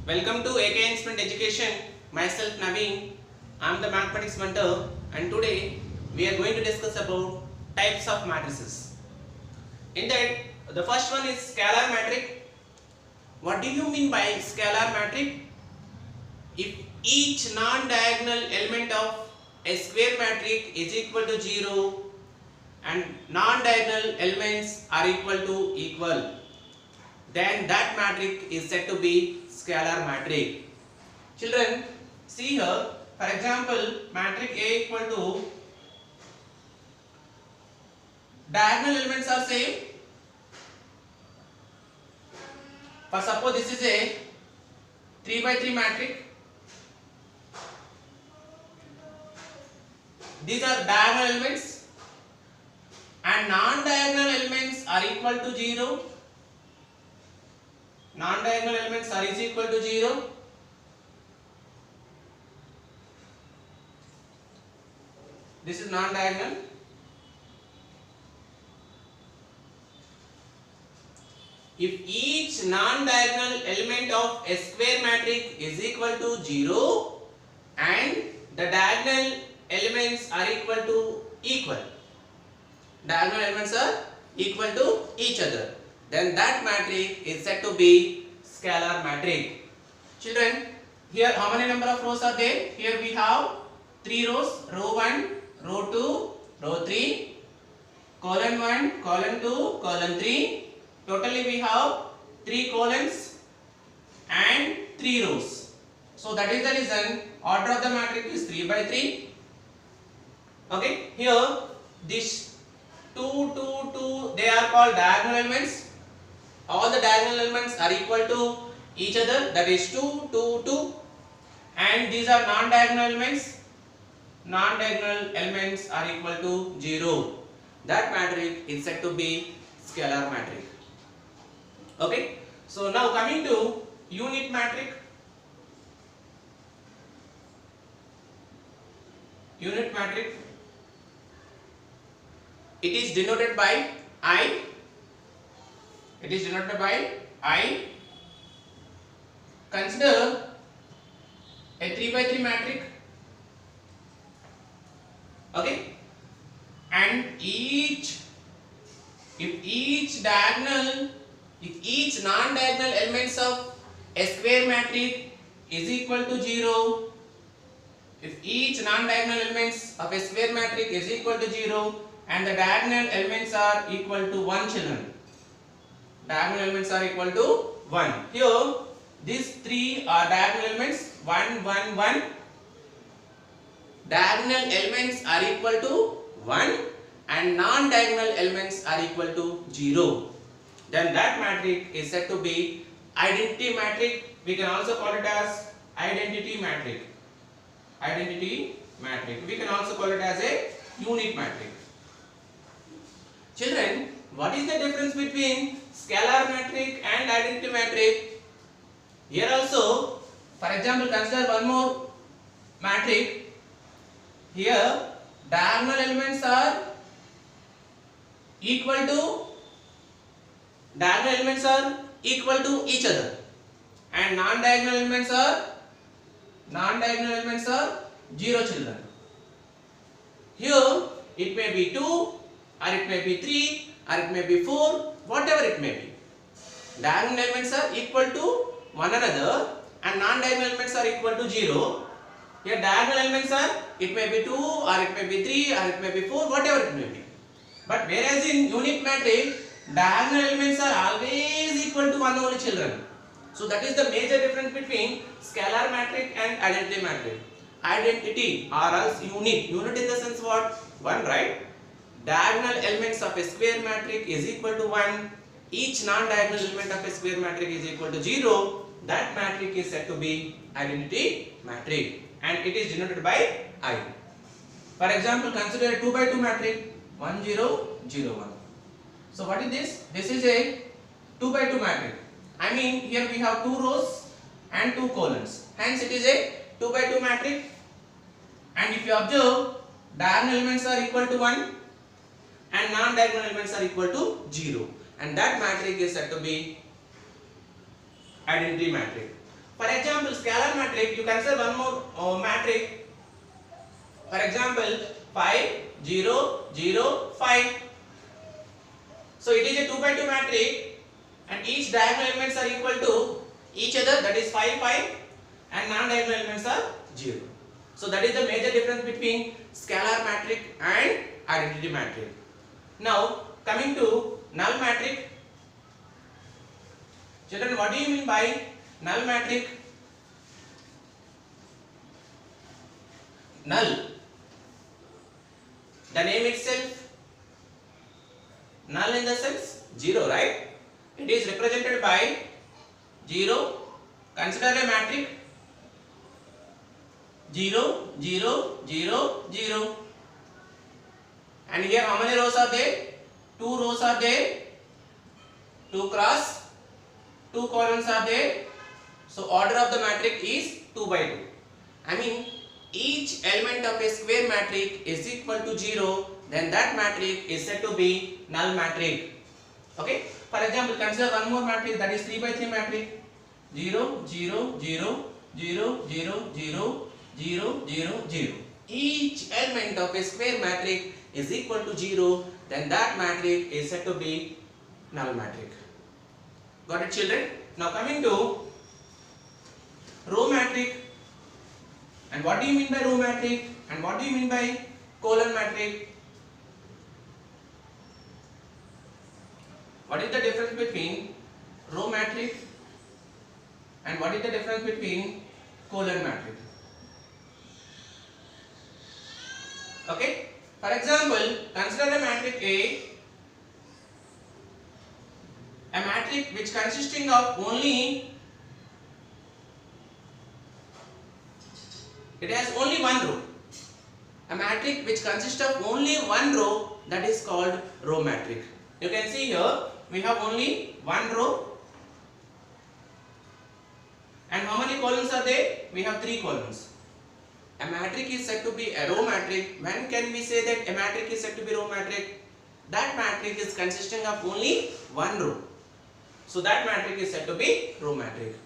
Welcome to AK Instrument Education. Myself Naveen. I am the mathematics mentor, and today we are going to discuss about types of matrices. In that, the first one is scalar matrix. What do you mean by scalar matrix? If each non-diagonal element of a square matrix is equal to 0 and non-diagonal elements are equal, then that matrix is said to be scalar matrix. Children, see here, for example, matrix A equal to diagonal elements are same. For suppose this is a 3 by 3 matrix. These are diagonal elements and non-diagonal elements are equal to 0. Non-diagonal elements are is equal to 0. This is non-diagonal. If each non-diagonal element of a square matrix is equal to 0 and the diagonal elements are equal, diagonal elements are equal to each other, then that matrix is said to be scalar matrix. Children, here how many number of rows are there? Here we have 3 rows, row 1, row 2, row 3, column 1, column 2, column 3. Totally we have 3 columns and 3 rows. So that is the reason order of the matrix is 3 by 3. Okay, here this 2, 2, 2, they are called diagonal elements. All the diagonal elements are equal to each other, that is 2, 2, 2, and these are non-diagonal elements. Non-diagonal elements are equal to 0. That matrix is said to be scalar matrix. Okay, so now coming to unit matrix. Unit matrix, it is denoted by I. It is denoted by I. Consider a 3 by 3 matrix. Okay, and if each non-diagonal elements of a square matrix is equal to 0, if each non-diagonal elements of a square matrix is equal to 0 and the diagonal elements are equal to 1, children, diagonal elements are equal to 1. Here these 3 are diagonal elements, 1, 1, 1. Diagonal elements are equal to 1 and non-diagonal elements are equal to 0. Then that matrix is said to be identity matrix. We can also call it as identity matrix. Identity matrix. We can also call it as a unit matrix. Children, what is the difference between scalar matrix and identity matrix? Here also, for example, consider one more matrix. Here diagonal elements are equal to each other and non-diagonal elements are 0, children. Here it may be 2 or it may be 3 or it may be 4, whatever it may be. Diagonal elements are equal to one another and non-diagonal elements are equal to 0. Here diagonal elements are, it may be 2 or it may be 3 or it may be 4, whatever it may be. But whereas in unit matrix, diagonal elements are always equal to 1 only, children. So that is the major difference between scalar matrix and identity matrix. Identity or else unit. Unit in the sense what? 1, right? Diagonal elements of a square matrix is equal to 1. Each non-diagonal element of a square matrix is equal to 0. That matrix is said to be identity matrix and it is denoted by I. For example, consider a 2 by 2 matrix 1, 0, 0, 1. So what is this? This is a 2 by 2 matrix. I mean here we have 2 rows and 2 columns. Hence it is a 2 by 2 matrix. And if you observe, diagonal elements are equal to 1 and non-diagonal elements are equal to 0. And that matrix is said to be identity matrix. For example, scalar matrix, you consider one more matrix. For example, 5, 0, 0, 5. So it is a 2 by 2 matrix and each diagonal elements are equal to each other, that is 5, 5, and non-diagonal elements are 0. So that is the major difference between scalar matrix and identity matrix. Now coming to null matrix. Children, what do you mean by null matrix? Null, the name itself, null in the sense 0, right? It is represented by 0. Consider a matrix 0, 0, 0, 0. And here how many rows are there? 2 rows are there. 2 cross, 2 columns are there. So order of the matrix is 2 by 2. I mean, each element of a square matrix is equal to 0, then that matrix is said to be null matrix. Okay? For example, consider one more matrix, that is 3 by 3 matrix. 0, 0, 0, 0, 0, 0, 0, 0, 0. Each element of a square matrix is equal to 0, then that matrix is said to be null matrix. Got it, children? Now coming to row matrix. And what do you mean by row matrix? And what do you mean by column matrix? What is the difference between row matrix and what is the difference between column matrix? Okay? For example, consider a matrix a matrix which consisting of only, it has only one row. A matrix which consists of only one row, that is called row matrix. You can see here we have only one row. And how many columns are there? We have 3 columns. A matrix is said to be a row matrix. When can we say that a matrix is said to be row matrix? That matrix is consisting of only one row. So that matrix is said to be row matrix.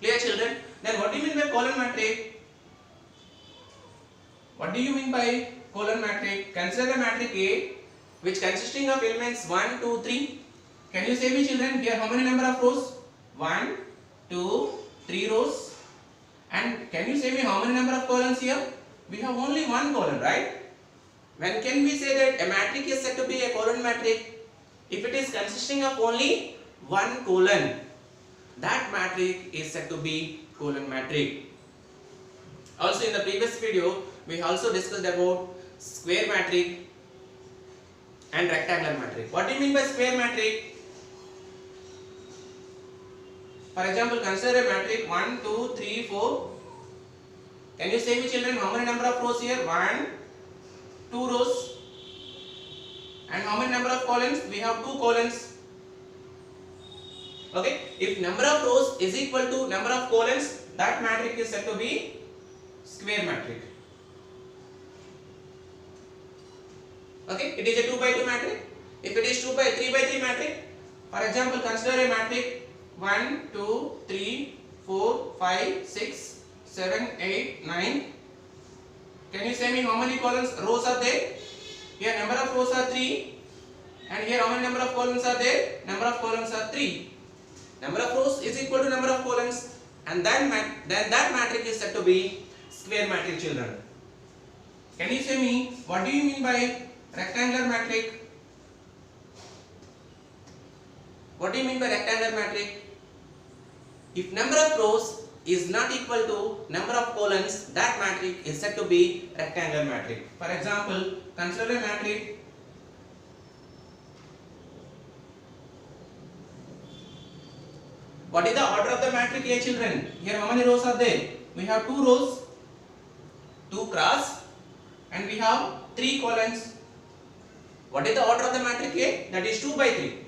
Clear, children? Then what do you mean by column matrix? What do you mean by column matrix? Consider the matrix A which consisting of elements 1, 2, 3. Can you say me, children, here how many number of rows? 1, 2, 3 rows. And can you say me how many number of columns here? We have only one column, right? When can we say that a matrix is said to be a column matrix? If it is consisting of only one column, that matrix is said to be column matrix. Also in the previous video, we also discussed about square matrix and rectangular matrix. What do you mean by square matrix? For example, consider a matrix 1, 2, 3, 4. Can you say me, children, how many number of rows here? 1, 2 rows. And how many number of columns? We have 2 columns. Okay, if number of rows is equal to number of columns, that matrix is said to be square matrix. Okay, it is a 2 by 2 matrix. If it is 3 by 3 matrix, for example, consider a matrix 1, 2, 3, 4, 5, 6, 7, 8, 9. Can you say me how many columns, rows are there? Here number of rows are 3. And here how many number of columns are there? Number of columns are 3. Number of rows is equal to number of columns. And then that matrix is said to be square matrix, children. Can you say me what do you mean by rectangular matrix? What do you mean by rectangular matrix? If number of rows is not equal to number of columns, that matrix is said to be rectangular matrix. For example, consider a matrix what is the order of the matrix A, children? Here how many rows are there? We have 2 rows, 2 cross, and we have 3 columns. What is the order of the matrix A? That is 2 by 3.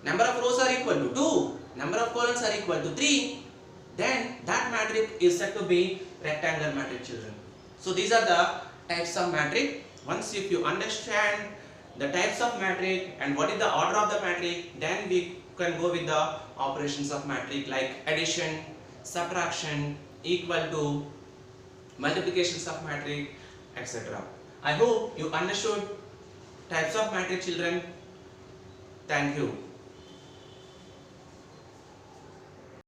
Number of rows are equal to 2. Number of columns are equal to 3. Then that matrix is said to be rectangular matrix, children. So these are the types of matrix. Once if you understand the types of matrix and what is the order of the matrix, then we can go with the operations of matrix like addition, subtraction, equal to multiplications of matrix, etc. I hope you understood types of matrix, children. Thank you.